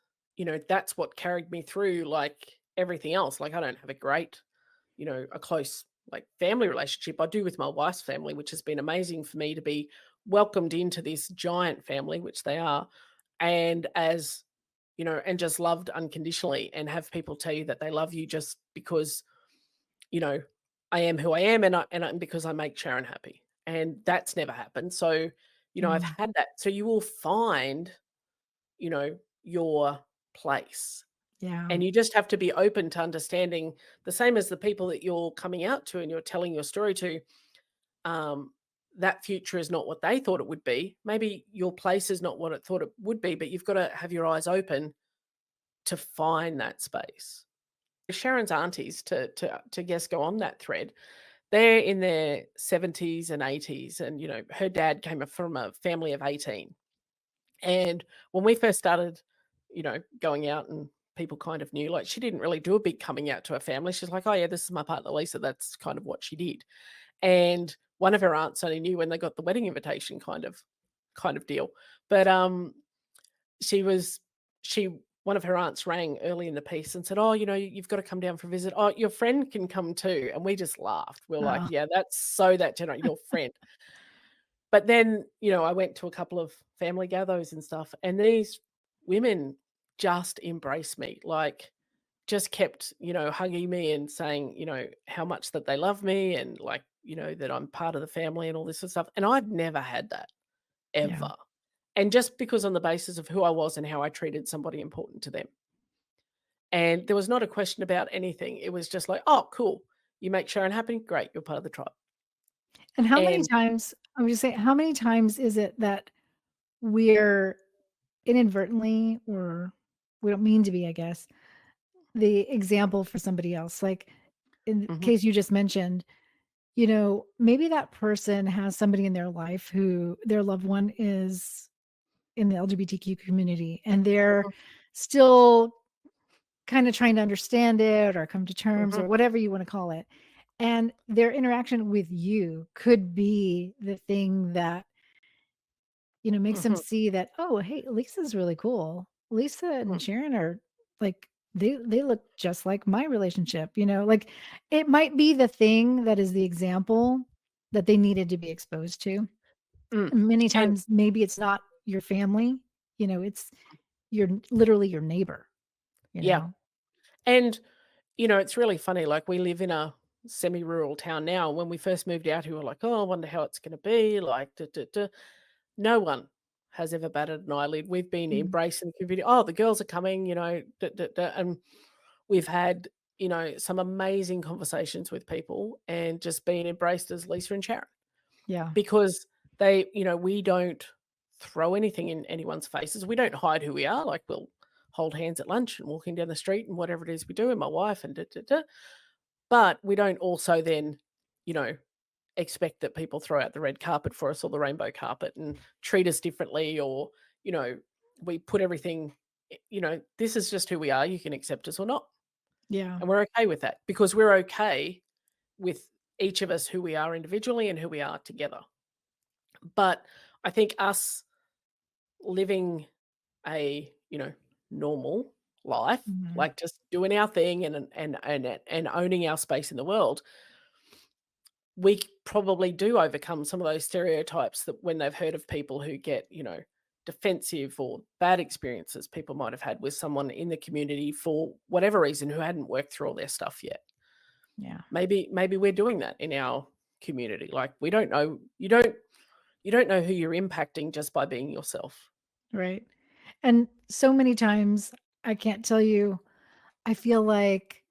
that's what carried me through like everything else. Like I don't have a great, a close like family relationship. I do with my wife's family, which has been amazing for me to be welcomed into this giant family, which they are, and as and just loved unconditionally, and have people tell you that they love you just because you know I am who I am, and because I make Sharon happy, and that's never happened. So I've mm, had that. So you will find your place, yeah, and you just have to be open to understanding the same as the people that you're coming out to and you're telling your story to. Um, that future is not what they thought it would be. Maybe your place is not what it thought it would be, but you've got to have your eyes open to find that space. Sharon's aunties, to guess go on that thread, they're in their 70s and 80s, and her dad came from a family of 18. And when we first started going out and people kind of knew. Like, she didn't really do a big coming out to her family. She's like, "Oh, yeah, this is my partner, Lisa." That's kind of what she did. And one of her aunts only knew when they got the wedding invitation kind of deal. But, she was she one of her aunts rang early in the piece and said, "Oh, you've got to come down for a visit. Oh, your friend can come too." And we just laughed. We are like, Oh, "Yeah, that's so that your friend." But then, I went to a couple of family gatherings and stuff, and these women just embraced me, like, just kept, hugging me and saying, how much that they love me and, like, that I'm part of the family and all this sort of stuff. And I've never had that, yeah. ever. And just because on the basis of who I was and how I treated somebody important to them. And there was not a question about anything. It was just like, "Oh, cool. You make Sharon happy? Great, you're part of the tribe." And how many And times I'm just saying, how many times is it that we're inadvertently, or we don't mean to be, I guess, the example for somebody else? Like, in the mhm, case you just mentioned, maybe that person has somebody in their life who their loved one is in the LGBTQ community, and they're mhm, still kinda trying to understand it or come to terms mhm, or whatever you wanna call it. And their interaction with you could be the thing that, makes them mhm, see that, "Oh, hey, Lisa's really cool. Lisa and mm, Sharon are like, they look just like my relationship," Like, it might be the thing that is the example that they needed to be exposed to. mm. Many And times, maybe it's not your family, it's literally your neighbor, you yeah. know? And, it's really funny, like, we live in a semi-rural town now. When we first moved out here, we were like, "Oh, I wonder how it's gonna be," like, duh, duh, duh. No one has ever batted an eyelid. We've been Mm, embracing the community. "Oh, the girls are coming," duh, duh, duh, and we've had, some amazing conversations with people and just been embraced as Lisa and Sharon yeah, because we don't throw anything in anyone's faces. We don't hide who we are. Like, we'll hold hands at lunch and walking down the street and whatever it is we do, and my wife and da, da, da. But we don't also then, you know, expect that people throw out the red carpet for us or the rainbow carpet and treat us differently or, you know, we put everything, this is just who we are. You can accept us or not. yeah, And we're okay with that because we're okay with each of us who we are individually and who we are together. But I think us living a, normal life, mhm, like just doing our thing and owning our space in the world, probably do overcome some of those stereotypes that when they've heard of people who get, defensive or bad experiences people might have had with someone in the community for whatever reason who hadn't worked through all their stuff yet. yeah, Maybe we're doing that in our community. Like, we don't know, you don't know who you're impacting just by being yourself. right. And so many times, I can't tell you, I feel like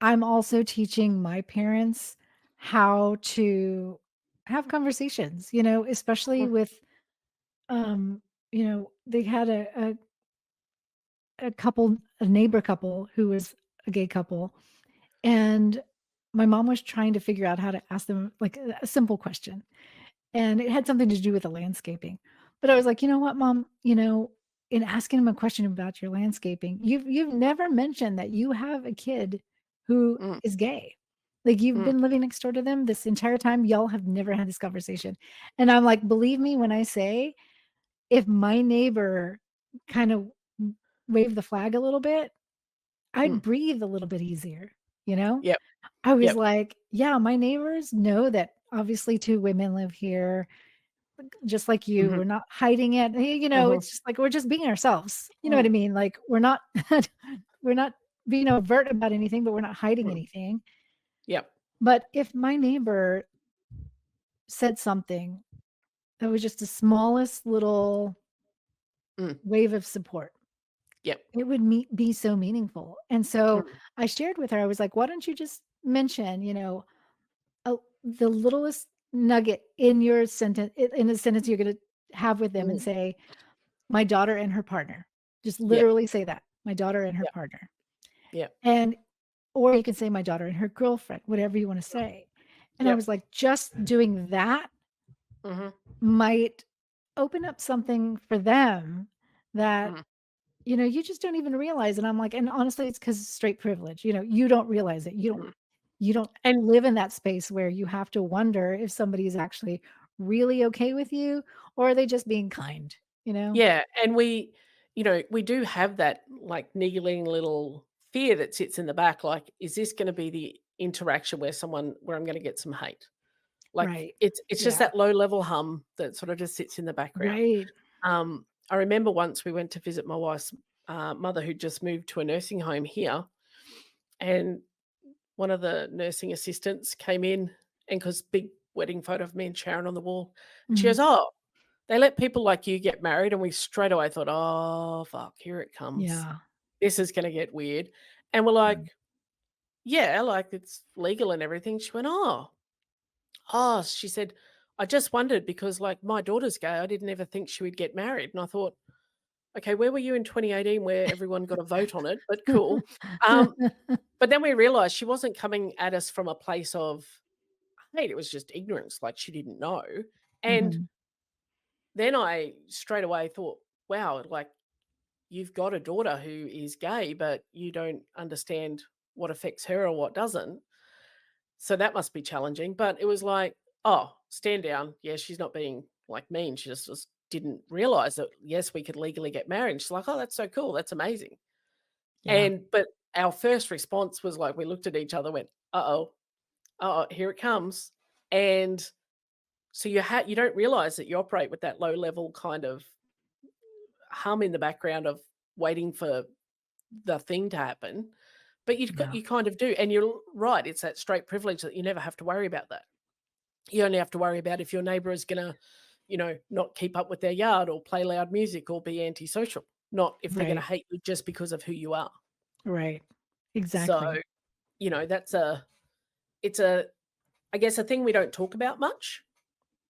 I'm also teaching my parents how to have conversations, especially Mm, with, they had a couple, a neighbor couple who was a gay couple, and my mom was trying to figure out how to ask them like a simple question. And it had something to do with the landscaping. But I was like, "You know what, mom? In asking him a question about your landscaping, you've never mentioned that you have a kid who mm, is gay. Like, you've mm, been living next door to them this entire time. Y'all have never had this conversation." And I'm like, "Believe me when I say, if my neighbor kind of waved the flag a little bit, mm. I'd breathe a little bit easier." You know? Yep, I was yep. like, "Yeah, my neighbors know that obviously 2 women live here, just like you. Mhm, We're not hiding it." mhm, It's just like we're just being ourselves. You know what I mm, mean? Like, we're not we're not being overt about anything, but we're not hiding mm. anything. Yep. But if my neighbor said something that was just the smallest little Mm, wave of support, yep. it would be so meaningful. And so Mm, I shared with her, I was like, "Why don't you just mention, the littlest nugget in your sentence, in a sentence you're gonna have with them, and mhm. say, 'My daughter and her partner.'" Just Yep, literally say that, "My daughter and her yep, partner." yep. And or you can say, "My daughter and her girlfriend," whatever you wanna say. And I Yep. was like, just doing that Mhm, might open up something for them that mm. you just don't even realize, and I'm like, and honestly, it's because straight privilege, you don't realize it. Mm. You don't And live in that space where you have to wonder if somebody is actually really okay with you, or are they just being kind, you know? yeah, and we do have that, like, niggling little fear that sits in the back, like, is this gonna be the interaction where I'm gonna get some hate? Like, Right. it's just Yeah. that low level hum that sort of just sits in the background. Right. I remember once we went to visit my wife's, mother who'd just moved to a nursing home here, and one of the nursing assistants came in, and 'cause big wedding photo of me and Sharon on the wall, and she Mhm. goes, "Oh, they let people like you get married," and we straight away thought, "Oh, fuck, here it comes. Yeah. This is gonna get weird." And we're Yeah. like, "Yeah, like, it's legal and everything." She went, oh," she said, "I just wondered because, like, my daughter's gay. I didn't ever think she would get married." And I thought, "Okay, where were you in 2018 where everyone got a vote on it? But cool." Um, but then we realized she wasn't coming at us from a place of hate, it was just ignorance, like, she didn't know. And Mhm. then I straight away thought, "Wow, like, you've got a daughter who is gay, but you don't understand what affects her or what doesn't. So that must be challenging." But it was like, "Oh, stand down. Yeah, she's not being, like, mean. She just didn't realize that, yes, we could legally get married." And she's like, "Oh, that's so cool. That's amazing." Yeah. But our first response was like, we looked at each other, went, "Uh-oh, uh-oh, here it comes." And so you don't realize that you operate with that low level kind of hum in the background of waiting for the thing to happen, but Yeah. you kind of do, and you're right, it's that straight privilege that you never have to worry about that. You only have to worry about if your neighbor is gonna, not keep up with their yard or play loud music or be antisocial, not if they're gonna Right. hate you just because of who you are. Right. So, Exactly. that's it's a I guess a thing we don't talk about much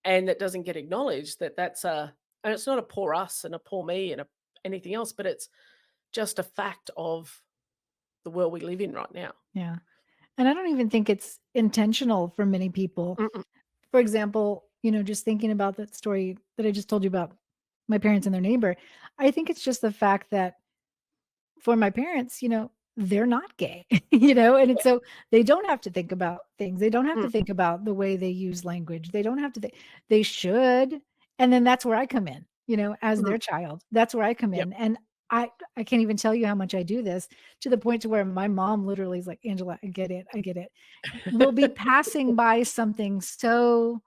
and that doesn't get acknowledged, that's a and it's not a poor us and a poor me and anything else, but it's just a fact of the world we live in right now. Yeah. And I don't even think it's intentional for many people. Mm-mm. For example, just thinking about that story that I just told you about my parents and their neighbor, I think it's just the fact that for my parents, they're not gay, and it's Yeah. so they don't have to think about things. They don't have Mm, to think about the way they use language. They don't have to think they should. And then that's where I come in, as mhm. their child. That's where I come Yep. in. And I can't even tell you how much I do this to the point to where my mom literally is like, Angela, I get it. I get it. We'll be passing by something so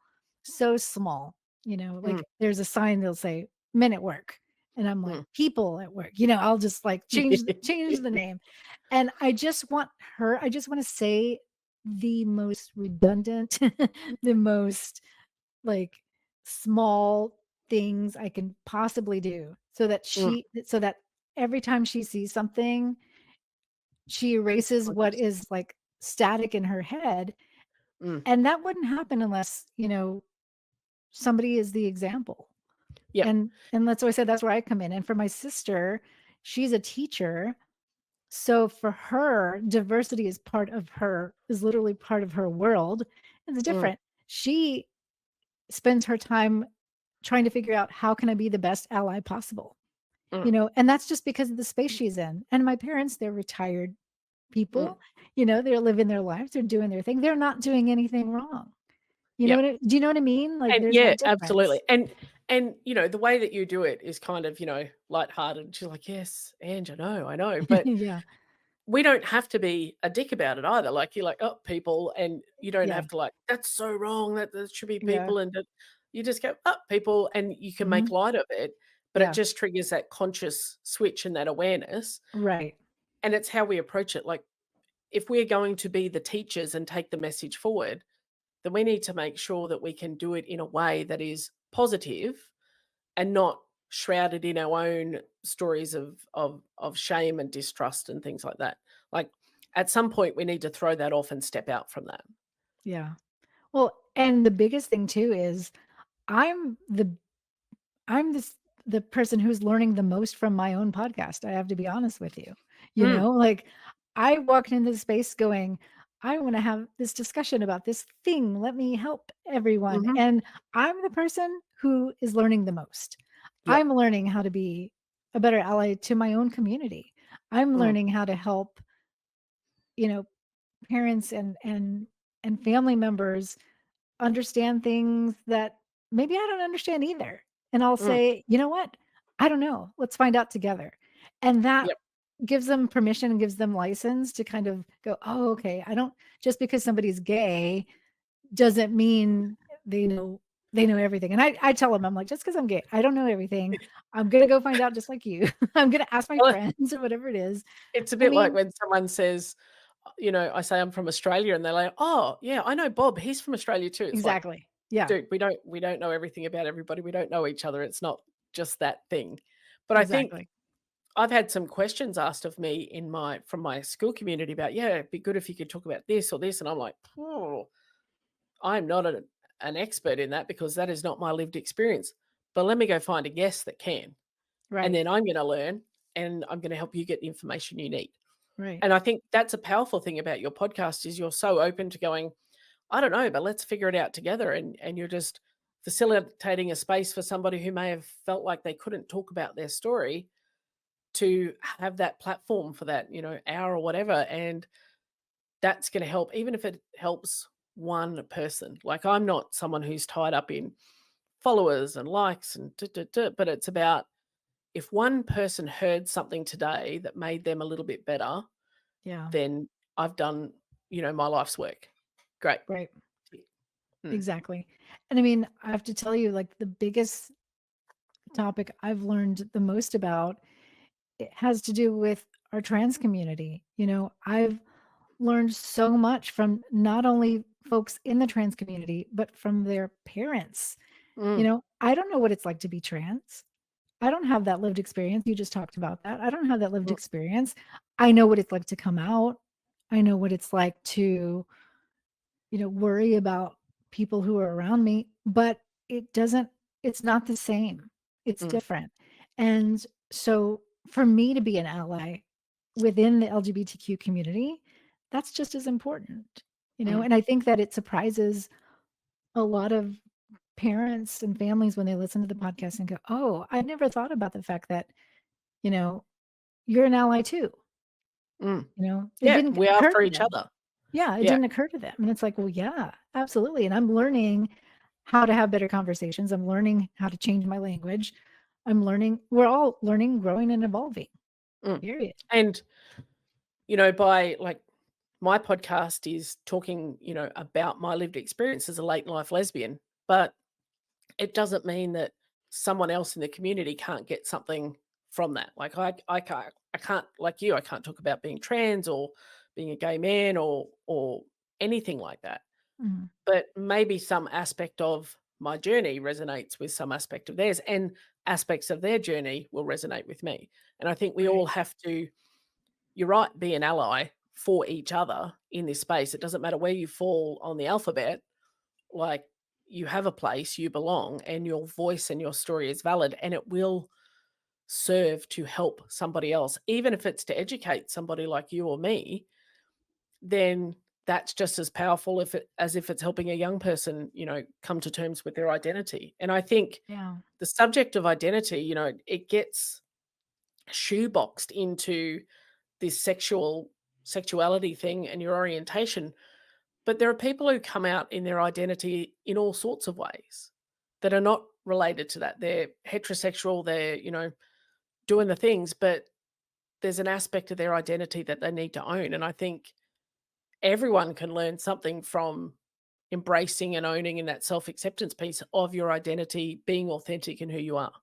small, Mm, like there's a sign they'll say men at work. And I'm like, mm. people at work, I'll just like change the name. And I just want to say the most redundant, the most like small things I can possibly do Mm. so that every time she sees something, she erases what Conscious. is like static in her head. Mm. And that wouldn't happen unless, somebody is the example. Yep. And that's why I said that's where I come in. And for my sister, she's a teacher. So for her, diversity is literally part of her world. It's Mm, different. She spends her time trying to figure out how can I be the best ally possible, mm, and that's just because of the space she's in. And my parents, they're retired mm. people, they're living their lives, they're doing their thing. They're not doing anything wrong. Yep. Do you know what I mean? Like And there's yeah, that difference. absolutely. And the way that you do it is kind of, lighthearted. She's like, "Yes, Ange, I know." But Yeah. we don't have to be a dick about it either. Like, you're like, "Oh, people," and you don't Yeah. have to, like, "That's so wrong, that should be Yeah. people," and that you just go, "Oh, people," and you can make Mhm. light of it, but it Yeah. just triggers that conscious switch and that awareness, Right. and it's how we approach it. Like, if we're going to be the teachers and take the message forward, then we need to make sure that we can do it in a way that is positive and not shrouded in our own stories of shame and distrust and things like that. Like, at some point we need to throw that off and step out from that. Yeah. Well, and the biggest thing too is I'm the I'm this the person who's learning the most from my own podcast. I have to be honest with you. Mm, Like I walked into the space going, I want to have this discussion about this thing. Let me help everyone. mhm. And I'm the person who is learning the most. Yep. I'm learning how to be a better ally to my own community. I'm Mm, learning how to help, you know, parents and family members understand things that maybe I don't understand either. And I'll mm, say, "You know what? I don't know. Let's find out together." And that yep. gives them permission and gives them license to kind of go, "Oh, okay. I don't just because somebody's gay doesn't mean they know they know everything." And I tell them, I'm like, "Just because 'cause I'm gay, I don't know everything. I'm gonna go find out just like you. I'm gonna ask my Well, friends," or whatever it is. it's a I bit like mean when someone says, I say I'm from Australia, and they're like, "Oh, yeah, I know Bob. He's from Australia too." It's like, exactly. Yeah, dude, we don't know everything about everybody. We don't know each other. It's not just that thing. But I think exactly. I've had some questions asked of me from my school community about, yeah, it'd be good if you could talk about this or this, and I'm like, oh, I'm not an expert in that because that is not my lived experience. But let me go find a guest that can, and Right, then I'm going to learn, and I'm going to help you get the information you need. right. And I think that's a powerful thing about your podcast is you're so open to going, I don't know, but let's figure it out together. And you're just facilitating a space for somebody who may have felt like they couldn't talk about their story to have that platform for that, hour or whatever. And that's going to help, even if it helps one person. Like I'm not someone who's tied up in followers and likes and but it's about if one person heard something today that made them a little bit better, Yeah, then I've done, my life's work. Great. right. Mm, Exactly. And I mean, I have to tell you, like, the biggest topic I've learned the most about, it has to do with our trans community. I've learned so much from not only folks in the trans community, but from their parents. mm, I don't know what it's like to be trans. I don't have that lived experience. You just talked about that. I don't have that lived mm, experience. I know what it's like to come out. I know what it's like to worry about people who are around me, but it's not the same. It's mm, different. And so for me to be an ally within the LGBTQ community, that's just as important. mm, And I think that it surprises a lot of parents and families when they listen to the podcast and go, "Oh, I never thought about the fact that, you know, you're an ally too." mm. It Yeah, didn't we are occur for to each them. other. Yeah, it Yeah. didn't occur to them, and it's like, "Well, yeah, absolutely," and I'm learning how to have better conversations, I'm learning how to change my language, we're all learning, growing, and evolving, Mm. period. And, by like my podcast is talking, about my lived experience as a late life lesbian, but it doesn't mean that someone else in the community can't get something from that. Like I can't like you, I can't talk about being trans or being a gay man or anything like that. Mhm. But maybe some aspect of my journey resonates with some aspect of theirs, and aspects of their journey will resonate with me. And I think we Right. all have to, you're right, be an ally for each other in this space. It doesn't matter where you fall on the alphabet, like you have a place, you belong, and your voice and your story is valid, and it will serve to help somebody else. Even if it's to educate somebody like you or me, then that's just as powerful as if it's helping a young person, come to terms with their identity. And I think Yeah. the subject of identity, it gets shoeboxed into this sexuality thing and your orientation. But there are people who come out in their identity in all sorts of ways that are not related to that. They're heterosexual, they're, doing the things, but there's an aspect of their identity that they need to own. And I think everyone can learn something from embracing and owning in that self-acceptance piece of your identity, being authentic in who you are.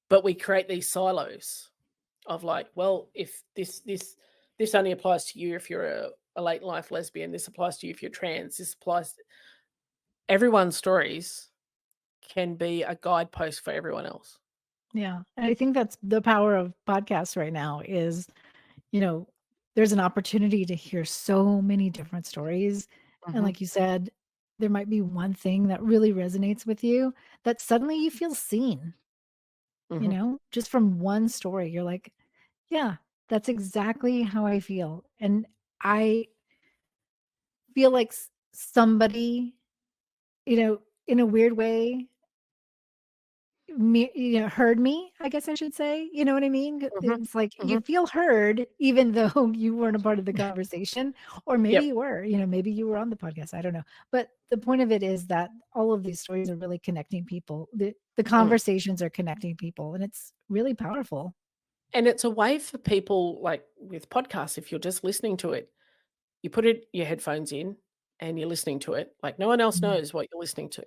But we create these silos of like, well, if this only applies to you if you're a late life lesbian, this applies to you if you're trans, this applies, everyone's stories can be a guidepost for everyone else. Yeah. And I think that's the power of podcasts right now is, you know, there's an opportunity to hear so many different stories. And Mhm, like you said, there might be one thing that really resonates with you that suddenly you feel seen, mhm, just from one story. You're like, yeah, that's exactly how I feel. And I feel like somebody, in a weird way, heard me, I guess I should say, you know what I mean? Mhm, It's like you mhm. feel heard even though you weren't a part of the conversation, or maybe Yep. you were, maybe you were on the podcast, I don't know. But the point of it is that all of these stories are really connecting people. The Mm. conversations are connecting people, and it's really powerful. And it's a way for people, like with podcasts, if you're just listening to it, you put your headphones in and you're listening to it, like, no one else Mhm. knows what you're listening to.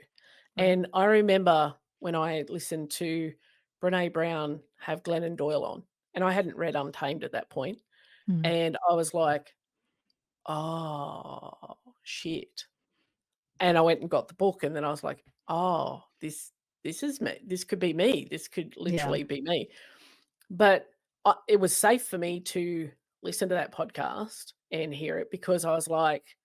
Right. And I remember when I listened to Brené Brown have Glennon Doyle on, and I hadn't read Untamed at that point, Mm. and I was like, "Oh, shit." And I went and got the book, and then I was like, "Oh, this is me. This could be me. This could Yeah. literally be me." But it was safe for me to listen to that podcast and hear it because I was like,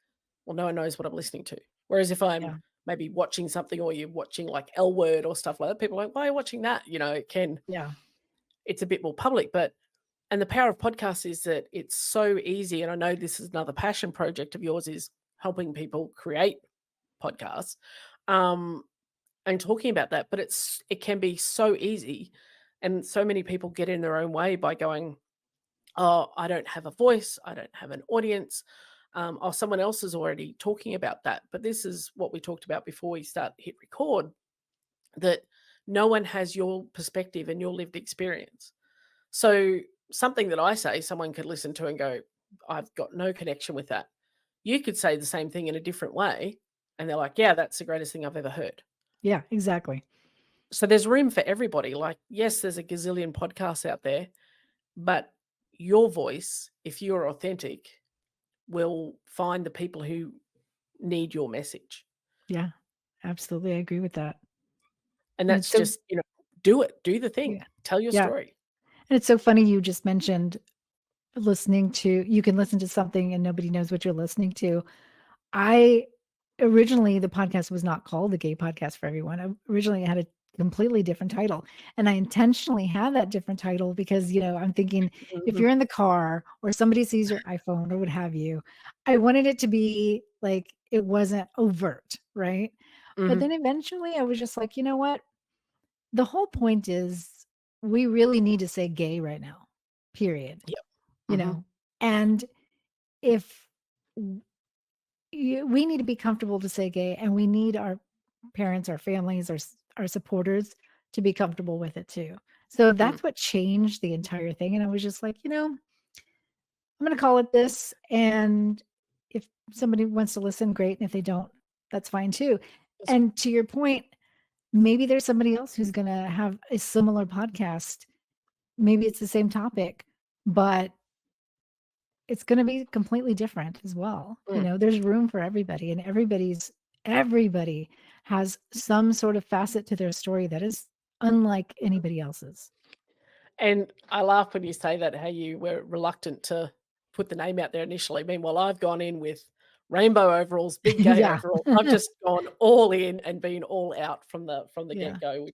"Well, no one knows what I'm listening to." Whereas if I'm Yeah. maybe watching something or you're watching like L Word or stuff like that, people are like, "Why are you watching that?" Yeah. It's a bit more public, but and the power of podcasts is that it's so easy, and I know this is another passion project of yours is helping people create podcasts, um, and talking about that, but it can be so easy, and so many people get in their own way by going, "Oh, I don't have a voice, I don't have an audience, oh, someone else is already talking about that." But this is what we talked about before we hit record, that no one has your perspective and your lived experience. So something that I say, someone could listen to and go, "I've got no connection with that." You could say the same thing in a different way, and they're like, "Yeah, that's the greatest thing I've ever heard." Yeah, exactly. So there's room for everybody. Like, yes, there's a gazillion podcasts out there, but your voice, if you're authentic, will find the people who need your message. Yeah. Absolutely, I agree with that. And And it's that's so just, do it, do the thing, yeah. tell your Yeah. story. And it's so funny you just mentioned you can listen to something and nobody knows what you're listening to. I originally the podcast was not called the Gay Podcast for Everyone. Originally it had a completely different title. And I intentionally had that different title because, I'm thinking if Mhm, you're in the car or somebody sees your iPhone or what have you, I wanted it to be like it wasn't overt, right? But mhm. then eventually I was just like, you know what? The whole point is we really need to say gay right now. Period. Yep. You Mhm, know, and if we need to be comfortable to say gay, and we need our parents, our families, our supporters to be comfortable with it too. So mm. that's what changed the entire thing. And I was just like, I'm going to call it this. And if somebody wants to listen, great. And if they don't, that's fine too. Yes. And to your point, maybe there's somebody else who's going to have a similar podcast. Maybe it's the same topic, but it's gonna be completely different as well. Mm. There's room for everybody, and everybody has some sort of facet to their story that is unlike anybody else's. And I laugh when you say that, how you were reluctant to put the name out there initially. Meanwhile, I've gone in with rainbow overalls, big gay Yeah. overalls. I've just gone all in and been all out from the Yeah. get-go,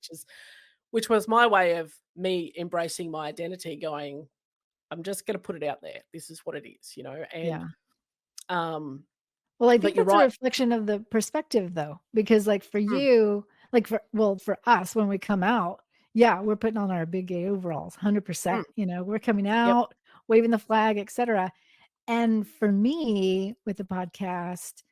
which was my way of me embracing my identity, going, "I'm just gonna put it out there. This is what it is," and, Yeah. um Well, I think but you're that's a right. reflection of the perspective though, because like for Mm, you, like for us when we come out, yeah, we're putting on our big gay overalls, mm, 100%, we're coming yep, out, waving the flag, etc. And for me with the podcast,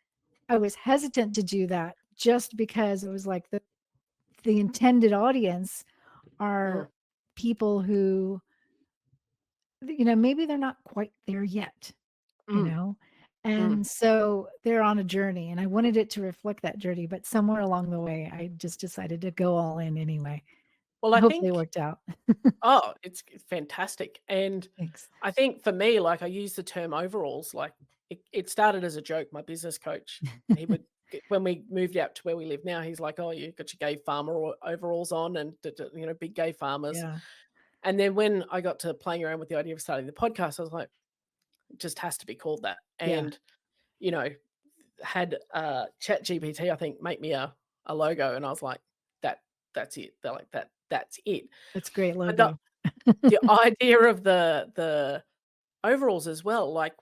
I was hesitant to do that just because it was like the intended audience mm, are people who, maybe they're not quite there yet, you mm, know? mm. And so they're on a journey and I wanted it to reflect that journey, but somewhere along the way, I just decided to go all in anyway. Well, I Hopefully it think worked out. oh, it's fantastic, and Thanks. I think for me, like, I use the term overalls, like, it started as a joke. My business coach, he would when we moved out to where we live now, he's like, "Oh, you got your gay farmer overalls on and big gay farmers." Yeah. And then when I got to playing around with the idea of starting the podcast, I was like, "It just has to be called that." Yeah. And, you know, had, ChatGPT, I think, make me a logo, and I was like, That's it." They're like, That's it." That's a great But the logo. the idea of the overalls as well, like,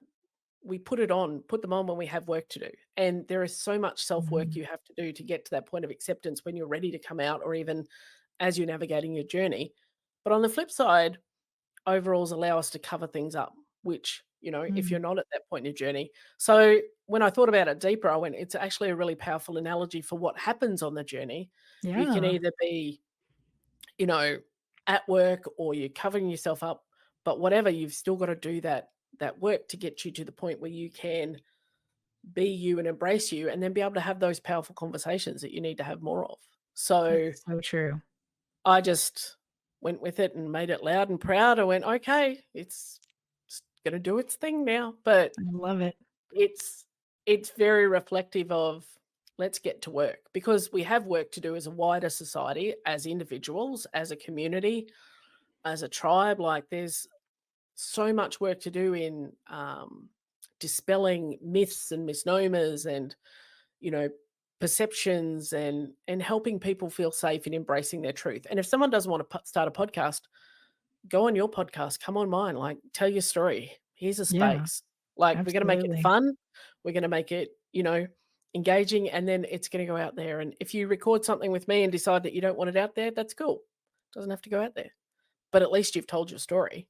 we put them on when we have work to do, and there is so much self-work Mhm. you have to do to get to that point of acceptance when you're ready to come out, or even as you're navigating your journey. But on the flip side, overalls allow us to cover things up, which, if Mm. you're not at that point in your journey. So when I thought about it deeper, I went, it's actually a really powerful analogy for what happens on the journey. You can Yeah, either be, you know, at work or you're covering yourself up, but whatever, you've still got to do that work to get you to the point where you can be you and embrace you and then be able to have those powerful conversations that you need to have more of. So that's so true. I just went with it and made it loud and proud. I went, okay, it's gonna do its thing now. But I love it. it's it's very reflective of let's get to work because we have work to do as a wider society, as individuals, as a community, as a tribe. Like there's so much work to do in dispelling myths and misnomers and you know perceptions and helping people feel safe in embracing their truth. And if someone doesn't want to start a podcast, go on your podcast, come on mine, like tell your story. Here's a Yeah, space. Like we're going to make it absolutely. fun. We're going to make it, engaging, and then it's going to go out there. And if you record something with me and decide that you don't want it out there, that's cool. It doesn't have to go out there. But at least you've told your story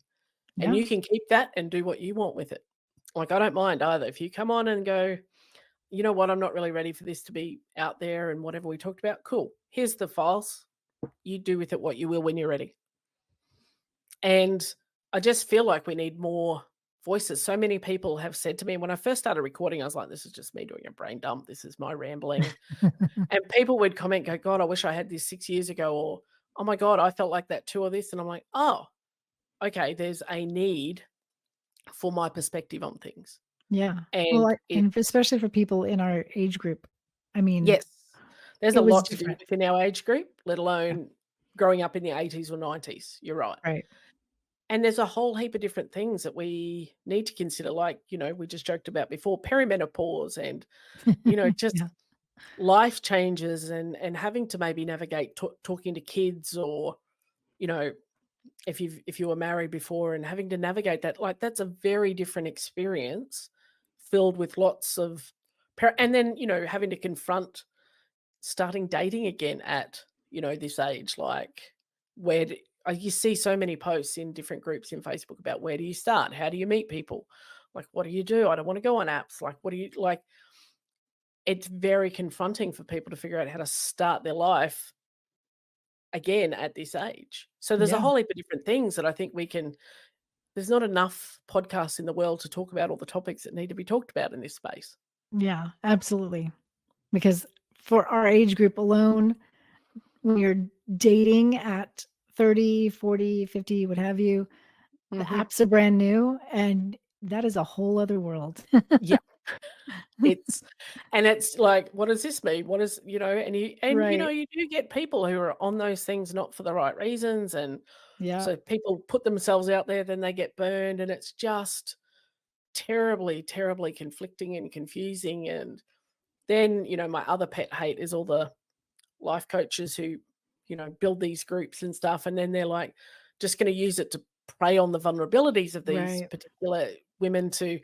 and Yeah, you can keep that and do what you want with it. Like I don't mind either. If you come on and go, you know what, I'm not really ready for this to be out there and whatever we talked about, cool. Here's the files. You do with it what you will when you're ready. And I just feel like we need more voices. So many people have said to me when I first started recording, I was like, this is just me doing a brain dump. This is my rambling. And people would comment, go, God, I wish I had this 6 years ago. Or, oh my God, I felt like that too, or this. And I'm like, oh, okay, there's a need for my perspective on things. yeah. Well, And and it's, especially for people in our age group. I mean, yes, there's it a was lot to do different. within our age group, let Yeah, alone growing up in the 80s or 90s. You're right. right. And there's a whole heap of different things that we need to consider, like, we just joked about before, perimenopause and, just Yeah, life changes and having to maybe navigate talking to kids or, you know, if you were married before and having to navigate that, like that's a very different experience filled with lots of and then, having to confront starting dating again at, this age, like where you see so many posts in different groups in Facebook about where do you start? How do you meet people? Like, what do you do? I don't want to go on apps. Like, what do you like? It's very confronting for people to figure out how to start their life again at this age. So there's a yeah, whole heap of different things that I think there's not enough podcasts in the world to talk about all the topics that need to be talked about in this space. yeah, absolutely. Because for our age group alone, when you're dating at 30, 40, 50, what have you, the Hmm. apps are brand new, and that is a whole other world. Yeah. It's and it's like, what does this mean? What is Right. you do get people who are on those things not for the right reasons, and Yeah, so people put themselves out there, then they get burned, and it's just terribly, terribly conflicting and confusing. And then, my other pet hate is all the life coaches who, build these groups and stuff, and then they're like just gonna use it to prey on the vulnerabilities of these right. particular women to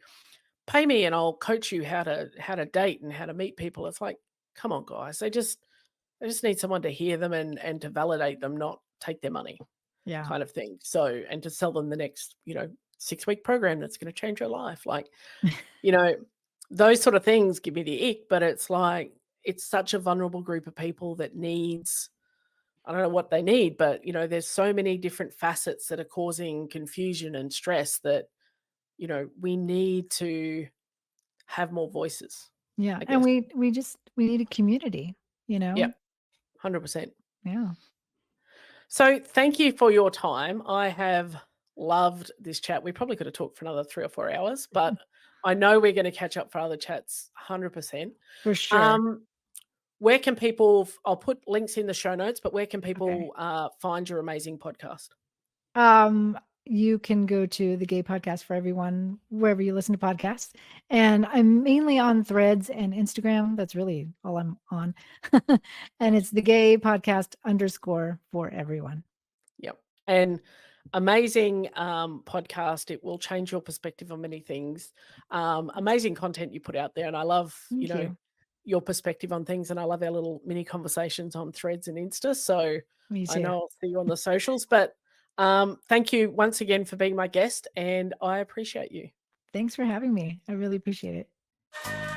pay me and I'll coach you how to date and how to meet people. It's like, come on, guys. They just need someone to hear them and to validate them, not take their money, Yeah, kind of thing. So and to sell them the next, 6-week program that's going to change your life. Like, you know, those sort of things give me the ick, but it's like it's such a vulnerable group of people that needs I don't know what they need, but there's so many different facets that are causing confusion and stress that, we need to have more voices, yeah, I and guess. we need a community, you Yeah, know? 100%. Yeah, So thank you for your time. I have loved this chat. We probably could have talked for another 3 or 4 hours, but I know we're gonna catch up for other chats 100%. for sure. Um, where can people I'll put links in the show notes, but where can Okay. people, find your amazing podcast? Um, you can go to the Gay Podcast for Everyone, wherever you listen to podcasts, and I'm mainly on Threads and Instagram. That's really all I'm on. And it's the Gay Podcast _ for everyone. Yep. And amazing podcast. It will change your perspective on many things. Amazing content you put out there. And I love, Thank you. your perspective on things, and I love our little mini conversations on Threads and Insta. So Me I too. know I'll see you on the socials. But thank you once again for being my guest, and I appreciate you. Thanks for having me. I really appreciate it.